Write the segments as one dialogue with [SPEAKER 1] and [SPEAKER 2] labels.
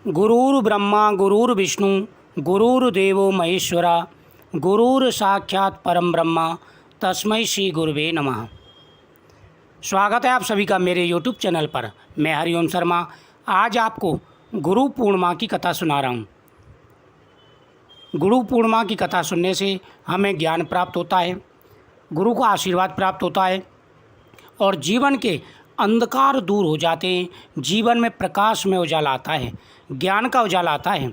[SPEAKER 1] गुरुर्ब्रह्मा गुरुर्विष्णु गुरुर्देवो महेश्वरा गुरुर साक्षात परम ब्रह्मा तस्मै श्री गुरुवे नमः। स्वागत है आप सभी का मेरे YouTube चैनल पर। मैं हरिओम शर्मा आज आपको गुरु पूर्णिमा की कथा सुना रहा हूँ। गुरु पूर्णिमा की कथा सुनने से हमें ज्ञान प्राप्त होता है, गुरु का आशीर्वाद प्राप्त होता है और जीवन के अंधकार दूर हो जाते हैं, जीवन में प्रकाश में उजाला आता है, ज्ञान का उजाला आता है।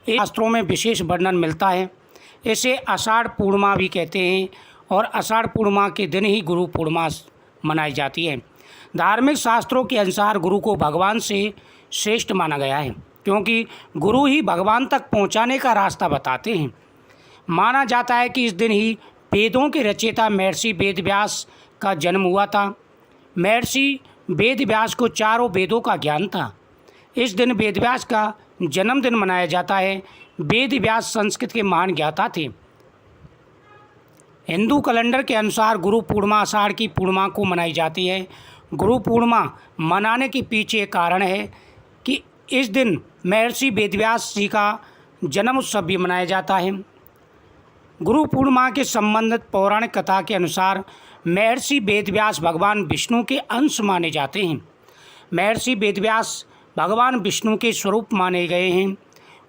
[SPEAKER 1] शास्त्रों में विशेष वर्णन मिलता है। इसे आषाढ़ पूर्णिमा भी कहते हैं और आषाढ़ पूर्णिमा के दिन ही गुरु पूर्णिमा मनाई जाती है। धार्मिक शास्त्रों के अनुसार गुरु को भगवान से श्रेष्ठ माना गया है, क्योंकि गुरु ही भगवान तक पहुंचाने का रास्ता बताते हैं। माना जाता है कि इस दिन ही वेदों के रचयिता महर्षि वेदव्यास का जन्म हुआ था। महर्षि वेदव्यास को चारों वेदों का ज्ञान था। इस दिन वेदव्यास का जन्मदिन मनाया जाता है। वेदव्यास संस्कृत के महान ज्ञाता थे। हिंदू कैलेंडर के अनुसार गुरु पूर्णिमा आषाढ़ की पूर्णिमा को मनाई जाती है। गुरु पूर्णिमा मनाने के पीछे कारण है कि इस दिन महर्षि वेदव्यास जी का जन्म उत्सव भी मनाया जाता है। गुरु पूर्णिमा के संबंधित पौराणिक कथा के अनुसार महर्षि वेदव्यास भगवान विष्णु के अंश माने जाते हैं। महर्षि वेदव्यास भगवान विष्णु के स्वरूप माने गए हैं।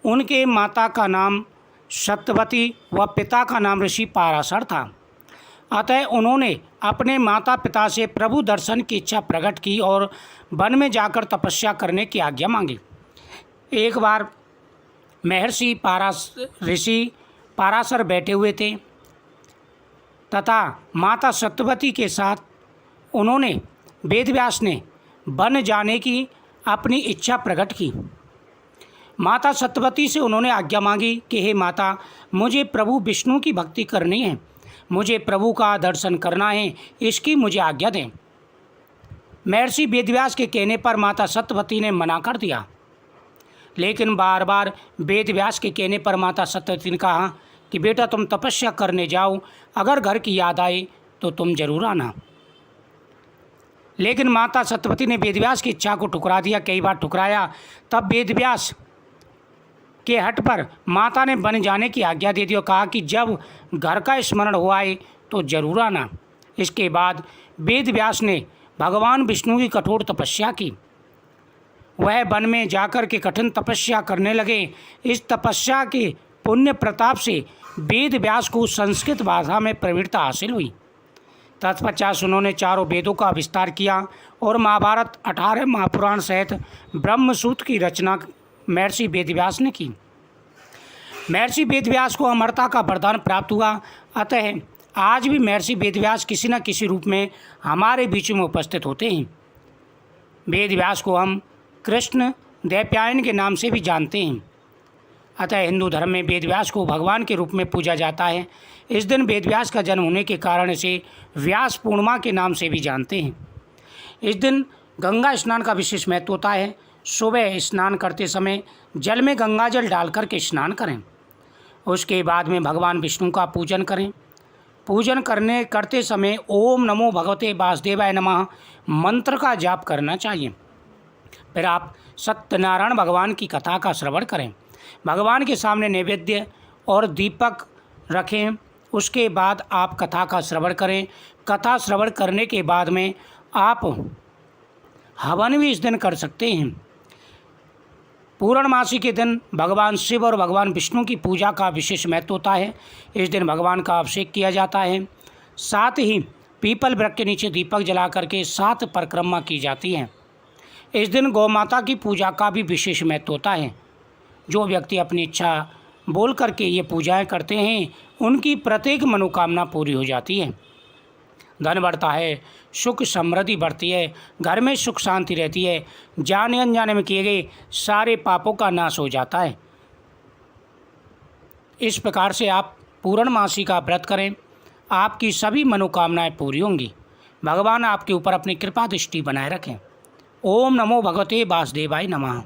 [SPEAKER 1] उनके माता का नाम सत्यवती व पिता का नाम ऋषि पाराशर था। अतः उन्होंने अपने माता पिता से प्रभु दर्शन की इच्छा प्रकट की और वन में जाकर तपस्या करने की आज्ञा मांगी। एक बार महर्षि ऋषि पाराशर बैठे हुए थे तथा माता सत्यवती के साथ उन्होंने वेदव्यास ने वन जाने की अपनी इच्छा प्रकट की। माता सत्यवती से उन्होंने आज्ञा मांगी कि हे माता, मुझे प्रभु विष्णु की भक्ति करनी है, मुझे प्रभु का दर्शन करना है, इसकी मुझे आज्ञा दें। महर्षि वेदव्यास के कहने पर माता सत्यवती ने मना कर दिया, लेकिन बार बार वेदव्यास के कहने पर माता सत्यवती ने कहा कि बेटा तुम तपस्या करने जाओ, अगर घर की याद आए तो तुम जरूर आना। लेकिन माता सत्यवती ने वेदव्यास की इच्छा को ठुकरा दिया, कई बार ठुकराया। तब वेदव्यास के हट पर माता ने वन जाने की आज्ञा दे दी और कहा कि जब घर का स्मरण हो आए तो जरूर आना। इसके बाद वेदव्यास ने भगवान विष्णु की कठोर तपस्या की। वह वन में जाकर के कठिन तपस्या करने लगे। इस तपस्या के पुण्य प्रताप से वेदव्यास को संस्कृत भाषा में प्रवीणता हासिल हुई। तत्पश्चात उन्होंने चारों वेदों का विस्तार किया और महाभारत 18 महापुराण सहित ब्रह्मसूत्र की रचना महर्षि वेदव्यास ने की। महर्षि वेदव्यास को अमरता का वरदान प्राप्त हुआ। अतः आज भी महर्षि वेदव्यास किसी न किसी रूप में हमारे बीच में उपस्थित होते हैं। वेदव्यास को हम कृष्ण द्वैपायन के नाम से भी जानते हैं। अतः हिंदू धर्म में वेदव्यास को भगवान के रूप में पूजा जाता है। इस दिन वेदव्यास का जन्म होने के कारण इसे व्यास पूर्णिमा के नाम से भी जानते हैं। इस दिन गंगा स्नान का विशेष महत्व होता है। सुबह स्नान करते समय जल में गंगा जल डालकर के स्नान करें। उसके बाद में भगवान विष्णु का पूजन करें। पूजन करते समय ओम नमो भगवते वासुदेवाय नमः मंत्र का जाप करना चाहिए। फिर आप सत्यनारायण भगवान की कथा का श्रवण करें। भगवान के सामने नैवेद्य और दीपक रखें। उसके बाद आप कथा का श्रवण करें। कथा श्रवण करने के बाद में आप हवन भी इस दिन कर सकते हैं। पूर्णमासी के दिन भगवान शिव और भगवान विष्णु की पूजा का विशेष महत्व होता है। इस दिन भगवान का अभिषेक किया जाता है। साथ ही पीपल वृक्ष के नीचे दीपक जला करके 7 परिक्रमा की जाती है। इस दिन गौ माता की पूजा का भी विशेष महत्व होता है। जो व्यक्ति अपनी इच्छा बोल करके ये पूजाएं करते हैं, उनकी प्रत्येक मनोकामना पूरी हो जाती है। धन बढ़ता है, सुख समृद्धि बढ़ती है, घर में सुख शांति रहती है, जाने अनजाने में किए गए सारे पापों का नाश हो जाता है। इस प्रकार से आप पूर्णमासी का व्रत करें, आपकी सभी मनोकामनाएं पूरी होंगी। भगवान आपके ऊपर अपनी कृपा दृष्टि बनाए रखें। ओम नमो भगवते वासुदेवाय नमः।